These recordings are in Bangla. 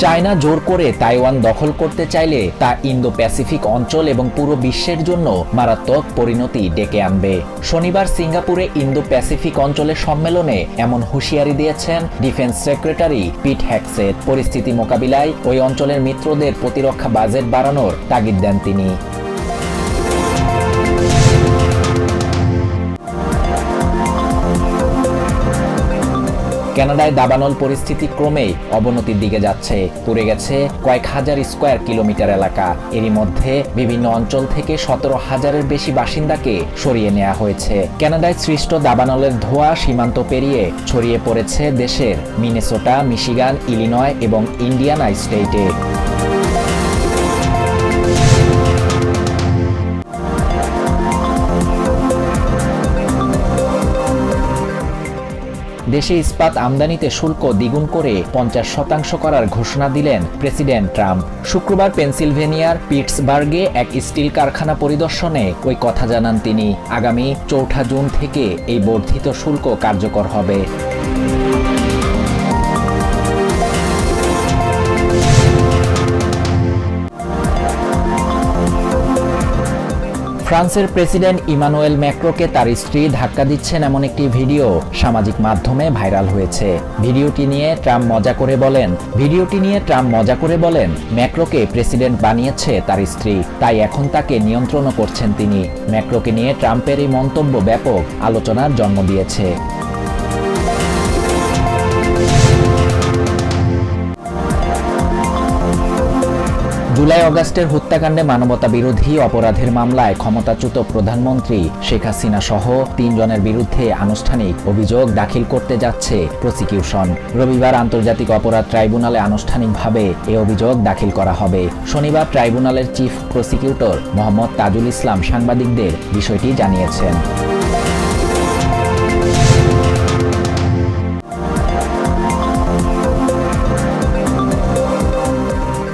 চায়না জোর করে তাইওয়ান দখল করতে চাইলে তা ইন্দো প্যাসিফিক অঞ্চল এবং পুরো বিশ্বের জন্য মারাত্মক পরিণতি ডেকে আনবে। শনিবার সিঙ্গাপুরে ইন্দো প্যাসিফিক অঞ্চলের সম্মেলনে এমন হুঁশিয়ারি দিয়েছেন ডিফেন্স সেক্রেটারি পিট হেগসেট। পরিস্থিতি মোকাবিলায় ওই অঞ্চলের মিত্রদের প্রতিরক্ষা বাজেট বাড়ানোর তাগিদ দেন তিনি। কানাডায় দাবানল পরিস্থিতি ক্রমেই অবনতির দিকে যাচ্ছে। পুড়ে গেছে কয়েক হাজার স্কয়ার কিলোমিটার এলাকা। এরই মধ্যে বিভিন্ন অঞ্চল থেকে 17,000-এর বেশি বাসিন্দাকে সরিয়ে নেওয়া হয়েছে। কানাডায় সৃষ্ট দাবানলের ধোঁয়া সীমান্ত পেরিয়ে ছড়িয়ে পড়েছে দেশের মিনেসোটা, মিশিগান, ইলিনয় এবং ইন্ডিয়ানা স্টেটে। দেশে ইস্পাত আমদানিতে শুল্ক দ্বিগুণ করে 50% করার ঘোষণা দিলেন প্রেসিডেন্ট ট্রাম্প। শুক্রবার পেনসিলভেনিয়ার পিটসবার্গে এক স্টিল কারখানা পরিদর্শনে ওই কথা জানান তিনি। আগামী 4 জুন থেকে এই বর্ধিত শুল্ক কার্যকর হবে। ফ্রান্সের প্রেসিডেন্ট ইমানুয়েল ম্যাক্রোকে তার স্ত্রী ধাক্কা দিচ্ছেন এমন একটি ভিডিও সামাজিক মাধ্যমে ভাইরাল হয়েছে। ভিডিওটি নিয়ে ট্রাম্প মজা করে বলেন ম্যাক্রোকে প্রেসিডেন্ট বানিয়েছে তার স্ত্রী, তাই এখন তাকে নিয়ন্ত্রণও করছেন তিনি। ম্যাক্রোকে নিয়ে ট্রাম্পের এই মন্তব্য ব্যাপক আলোচনার জন্ম দিয়েছে। জুলাই অগাস্টের হত্যাকাণ্ডে মানবতা বিরোধী অপরাধের মামলায় ক্ষমতাচ্যুত প্রধানমন্ত্রী শেখ হাসিনা সহ 3 জনের বিরুদ্ধে আনুষ্ঠানিক অভিযোগ দাখিল করতে যাচ্ছে প্রসিকিউশন। রবিবার আন্তর্জাতিক অপরাধ ট্রাইব্যুনালে আনুষ্ঠানিকভাবে এ অভিযোগ দাখিল করা হবে। শনিবার ট্রাইব্যুনালের চিফ প্রসিকিউটর মোহাম্মদ তাজুল ইসলাম সাংবাদিকদের বিষয়টি জানিয়েছেন।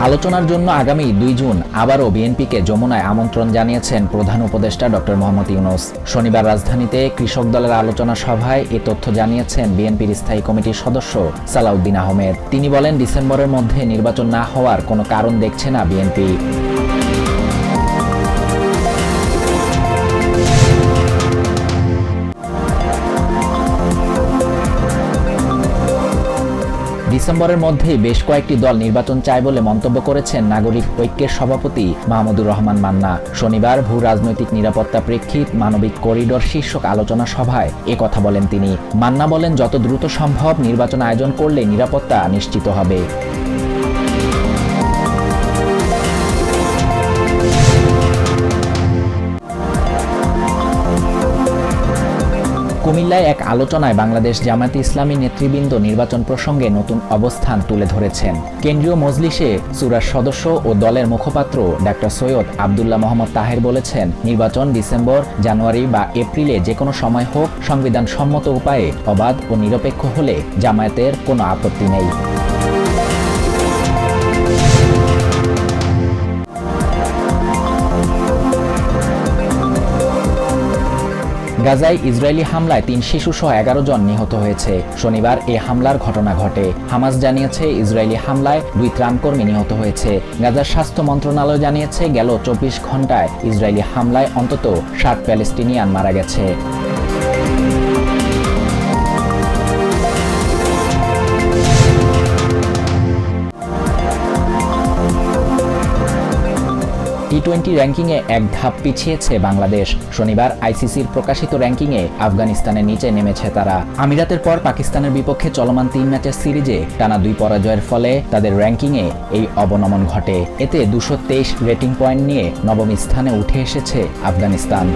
আলোচনার জন্য আগামী 2 জুন আবারও বিএনপিকে যমুনায় আমন্ত্রণ জানিয়েছেন প্রধান উপদেষ্টা ডক্টর মোহাম্মদ ইউনূস। শনিবার রাজধানীতে কৃষক দলের আলোচনা সভায় এ তথ্য জানিয়েছেন বিএনপির স্থায়ী কমিটির সদস্য সালাউদ্দিন আহমেদ। তিনি বলেন, ডিসেম্বরের মধ্যে নির্বাচন না হওয়ার কোনো কারণ দেখছে না বিএনপি। ডিসেম্বরের মধ্যেই বেশ কয়েকটি দল নির্বাচন চায় বলে মন্তব্য করেছেন নাগরিক ঐক্যের সভাপতি মাহমুদুর রহমান মান্না। শনিবার ভূ রাজনৈতিক নিরাপত্তা প্রেক্ষিত মানবিক করিডোর শীর্ষক আলোচনা সভায় এ কথা বলেন তিনি। মান্না বলেন, যত দ্রুত সম্ভব নির্বাচন আয়োজন করলে নিরাপত্তা নিশ্চিত হবে। কুমিল্লায় এক আলোচনায় বাংলাদেশ জামায়াতে ইসলামী নেতৃবৃন্দ নির্বাচন প্রসঙ্গে নতুন অবস্থান তুলে ধরেছেন। কেন্দ্রীয় মজলিসে সুরার সদস্য ও দলের মুখপাত্র ডাক্তার সৈয়দ আব্দুল্লাহ মোহাম্মদ তাহের বলেছেন, নির্বাচন ডিসেম্বর, জানুয়ারি বা এপ্রিলে যে কোনো সময় হোক, সংবিধান সম্মত উপায়ে অবাধ ও নিরপেক্ষ হলে জামায়াতের কোনো আপত্তি নেই। গাজায় ইসরায়েলি হামলায় 3 শিশুসহ 11 জন নিহত হয়েছে। শনিবার এ হামলার ঘটনা ঘটে। হামাস জানিয়েছে, ইসরায়েলি হামলায় 2 ত্রাণকর্মী নিহত হয়েছে। গাজার স্বাস্থ্য মন্ত্রণালয় জানিয়েছে, গেল 24 ঘন্টায় ইসরায়েলি হামলায় অন্তত 7 প্যালেস্টিনিয়ান মারা গেছে। টি-20 র্যাঙ্কিংয়ে এক ধাপ পিছিয়েছে বাংলাদেশ। শনিবার আইসিসির প্রকাশিত র্যাঙ্কিংয়ে আফগানিস্তানের নিচে নেমেছে তারা। আমিরাতের পর পাকিস্তানের বিপক্ষে চলমান 3 ম্যাচের সিরিজে টানা 2 পরাজয়ের ফলে তাদের র্যাঙ্কিংয়ে এই অবনমন ঘটে। এতে 223 রেটিং পয়েন্ট নিয়ে নবম স্থানে উঠে এসেছে আফগানিস্তান।